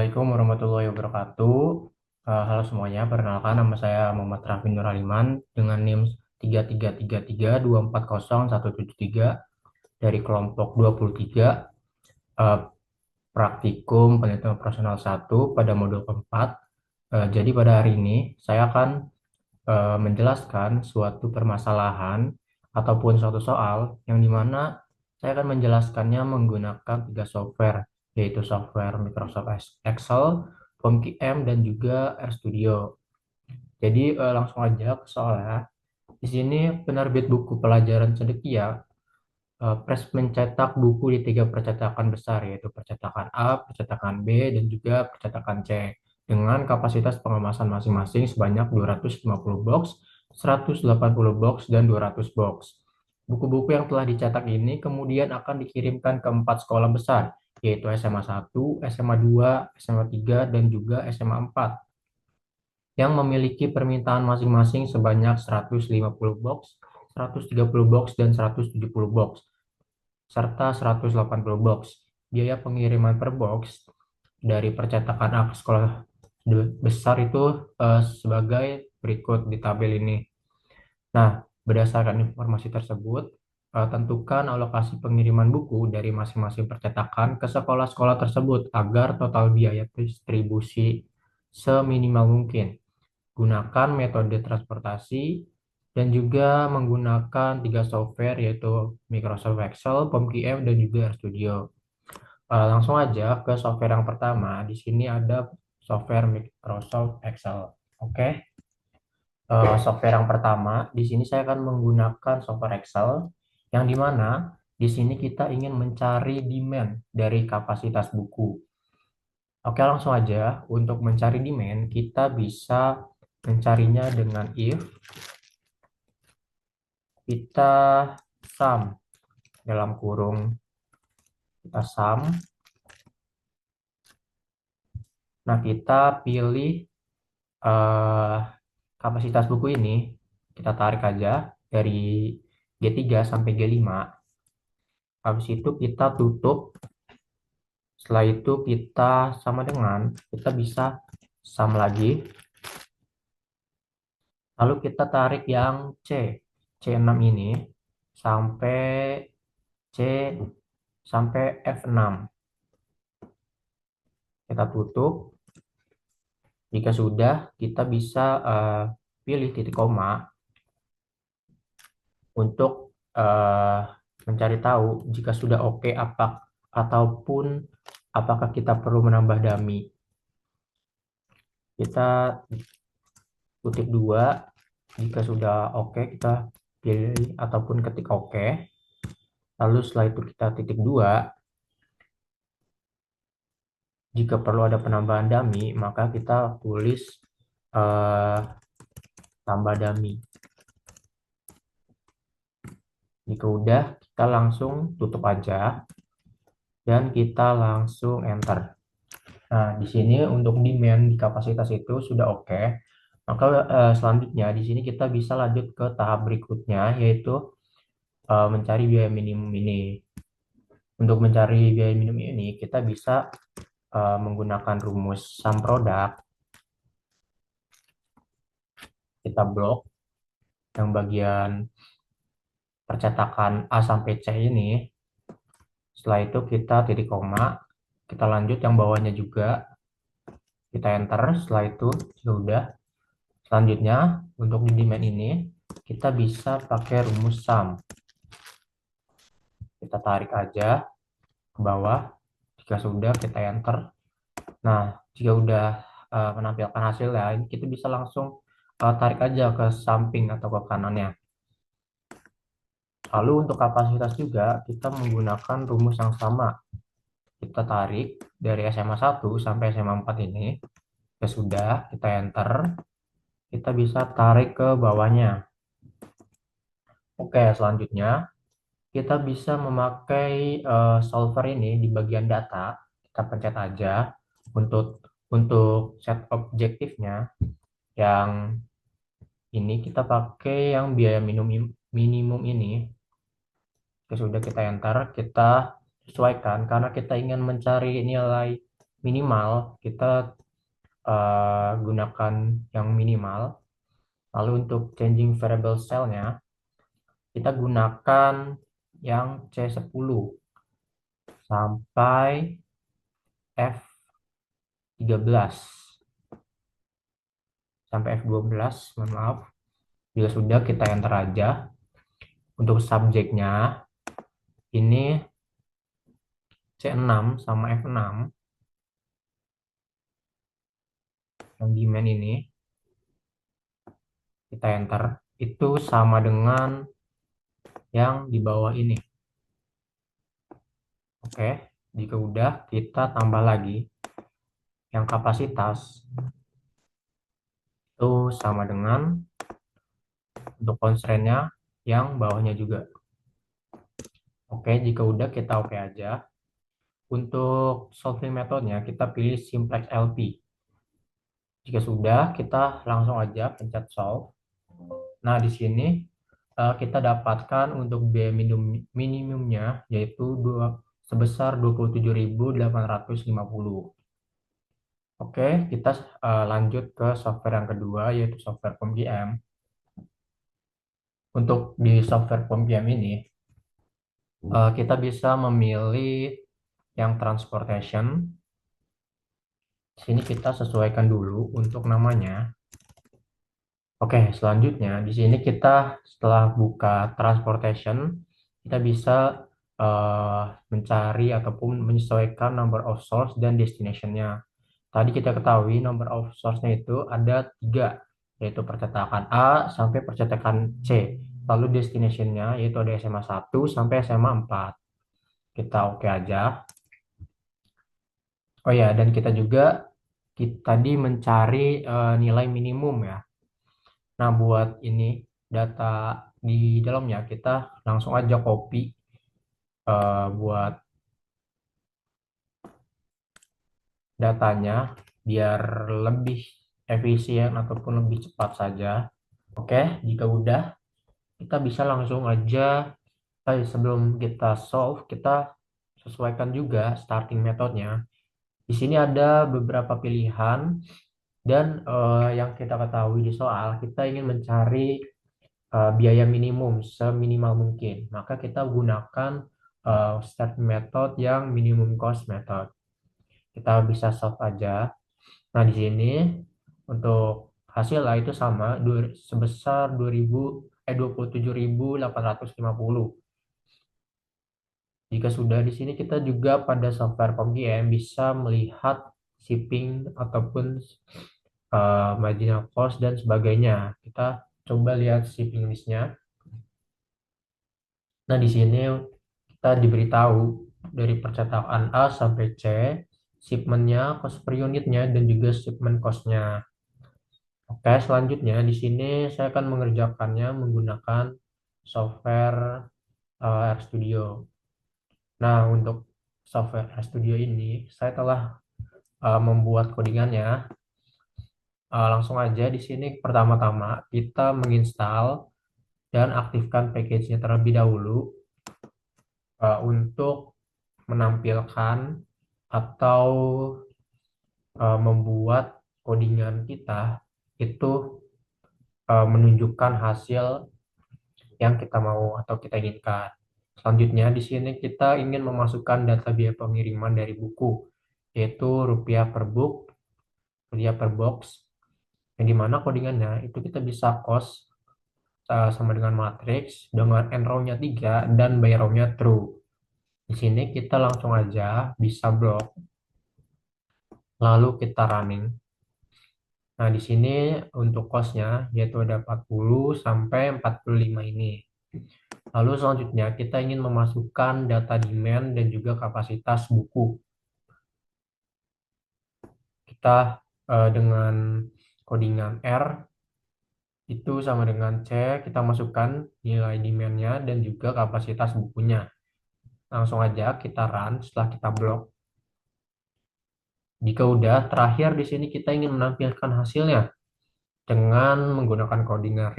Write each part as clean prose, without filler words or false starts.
Assalamualaikum warahmatullahi wabarakatuh. Halo semuanya, perkenalkan nama saya Muhammad Raffi Nur Aliman dengan NIM 33332401773 dari kelompok 23 eh, praktikum penelitian operasional 1 pada modul keempat. Jadi pada hari ini saya akan menjelaskan suatu permasalahan ataupun suatu soal yang dimana saya akan menjelaskannya menggunakan tiga software, yaitu software Microsoft Excel, POMQM, dan juga RStudio. Jadi langsung aja ke soalnya. Di sini penerbit buku pelajaran cendekia mencetak buku di tiga percetakan besar, yaitu percetakan A, percetakan B, dan juga percetakan C, dengan kapasitas pengemasan masing-masing sebanyak 250 box, 180 box, dan 200 box. Buku-buku yang telah dicetak ini kemudian akan dikirimkan ke empat sekolah besar, yaitu SMA 1, SMA 2, SMA 3, dan juga SMA 4, yang memiliki permintaan masing-masing sebanyak 150 box, 130 box, dan 170 box, serta 180 box. Biaya pengiriman per box dari percetakan A ke sekolah besar itu sebagai berikut di tabel ini. Nah, berdasarkan informasi tersebut, tentukan alokasi pengiriman buku dari masing-masing percetakan ke sekolah-sekolah tersebut agar total biaya distribusi seminimal mungkin. Gunakan metode transportasi dan juga menggunakan tiga software yaitu Microsoft Excel, POMQM, dan juga RStudio. Langsung aja ke software yang pertama. Di sini ada software Microsoft Excel. Oke. Software yang pertama, di sini saya akan menggunakan software Excel yang dimana di sini kita ingin mencari demand dari kapasitas buku. Oke, langsung aja. Untuk mencari demand, kita bisa mencarinya dengan if kita sum dalam kurung kita sum. Nah, kita pilih eh, kapasitas buku ini, kita tarik aja dari G3 sampai G5. Habis itu kita tutup. Setelah itu kita sama dengan, kita bisa sum lagi. Lalu kita tarik yang C6 ini sampai C sampai F6. Kita tutup. Jika sudah, kita bisa pilih titik koma untuk eh, mencari tahu jika sudah oke apa ataupun apakah kita perlu menambah dummy. Kita kutip dua, jika sudah oke kita pilih ataupun ketik oke. Lalu setelah itu kita titik dua, jika perlu ada penambahan dummy maka kita tulis eh, tambah dummy. Jika udah, kita langsung tutup aja dan kita langsung enter. Nah, di sini untuk demand di kapasitas itu sudah oke. Maka selanjutnya di sini kita bisa lanjut ke tahap berikutnya, yaitu mencari biaya minimum ini. Untuk mencari biaya minimum ini, kita bisa menggunakan rumus sum product. Kita blok yang bagian percetakan A sampai C ini. Setelah itu kita titik koma, kita lanjut yang bawahnya juga, kita enter. Setelah itu sudah. Selanjutnya untuk di demand ini kita bisa pakai rumus sum. Kita tarik aja ke bawah. Jika sudah kita enter. Nah, jika udah menampilkan hasilnya, kita bisa langsung tarik aja ke samping atau ke kanannya. Lalu untuk kapasitas juga kita menggunakan rumus yang sama. Kita tarik dari SMA 1 sampai SMA 4 ini. Ya sudah, kita enter. Kita bisa tarik ke bawahnya. Oke, selanjutnya kita bisa memakai solver ini di bagian data. Kita pencet aja untuk set objektifnya. Yang ini kita pakai yang biaya minimum ini. Sudah kita enter, kita sesuaikan karena kita ingin mencari nilai minimal, kita gunakan yang minimal. Lalu untuk changing variable cell-nya, kita gunakan yang C10 sampai F13 sampai F12, mohon maaf. Bila sudah, kita enter aja. Untuk subjeknya ini C6 sama F6 yang demand ini, kita enter. Itu sama dengan yang di bawah ini. Oke, jika udah, kita tambah lagi yang kapasitas itu sama dengan untuk constraint-nya yang bawahnya juga. Oke, jika udah, kita oke aja. Untuk solving metodenya, kita pilih simplex LP. Jika sudah, kita langsung aja pencet solve. Nah, di sini kita dapatkan untuk biaya minimumnya yaitu sebesar 27.850. Oke, kita lanjut ke software yang kedua yaitu software POM-PM. Untuk di software POM-PM ini kita bisa memilih yang transportation. Di sini kita sesuaikan dulu untuk namanya. Oke, selanjutnya di sini kita setelah buka transportation, kita bisa mencari ataupun menyesuaikan number of source dan destination-nya. Tadi kita ketahui number of source-nya itu ada 3, yaitu percetakan A sampai percetakan C. Lalu destination-nya yaitu ada SMA 1 sampai SMA 4. Kita oke aja. Oh ya, dan kita juga tadi mencari nilai minimum ya. Nah, buat ini data di dalamnya kita langsung aja copy buat datanya biar lebih efisien ataupun lebih cepat saja. Oke, jika udah kita bisa langsung aja sebelum kita solve kita sesuaikan juga starting metodenya. Di sini ada beberapa pilihan dan yang kita ketahui di soal kita ingin mencari biaya minimum seminimal mungkin. Maka kita gunakan start method yang minimum cost method. Kita bisa solve aja. Nah, di sini untuk hasil A itu sama sebesar 27.850. Jika sudah di sini kita juga pada software POM-PM bisa melihat shipping ataupun marginal cost dan sebagainya. Kita coba lihat shipping listnya. Nah, di sini kita diberitahu dari percetakan A sampai C, shipmentnya, cost per unitnya, dan juga shipment cost-nya. Oke, selanjutnya di sini saya akan mengerjakannya menggunakan software RStudio. Nah, untuk software RStudio ini, saya telah membuat codingannya. Langsung aja di sini pertama-tama kita menginstal dan aktifkan package-nya terlebih dahulu untuk menampilkan atau membuat codingan kita itu menunjukkan hasil yang kita mau atau kita inginkan. Selanjutnya di sini kita ingin memasukkan data biaya pengiriman dari buku yaitu rupiah per book, rupiah per box, yang dimana codingannya itu kita bisa cost sama dengan matrix dengan end row-nya 3 dan by row-nya true. Di sini kita langsung aja bisa blok, lalu kita running. Nah, di sini untuk cost-nya yaitu ada 40 sampai 45 ini. Lalu selanjutnya kita ingin memasukkan data demand dan juga kapasitas buku. Kita dengan codingan R itu sama dengan C, kita masukkan nilai demand-nya dan juga kapasitas bukunya. Langsung aja kita run setelah kita blok. Jika udah, terakhir di sini kita ingin menampilkan hasilnya dengan menggunakan codingan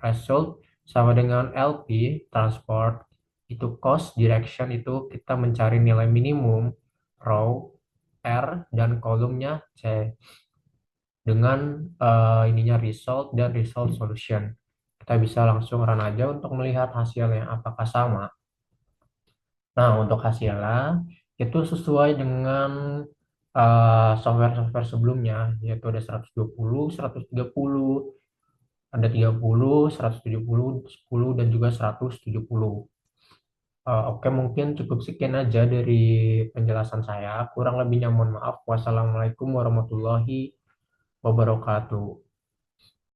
result sama dengan LP transport itu cost direction itu kita mencari nilai minimum row R dan kolomnya C dengan ininya result dan result solution. Kita bisa langsung run aja untuk melihat hasilnya apakah sama. Nah, untuk hasilnya itu sesuai dengan software-software sebelumnya, yaitu ada 120, 130, ada 30, 170, 10, dan juga 170. Oke, mungkin cukup sekian aja dari penjelasan saya. Kurang lebihnya mohon maaf. Wassalamualaikum warahmatullahi wabarakatuh.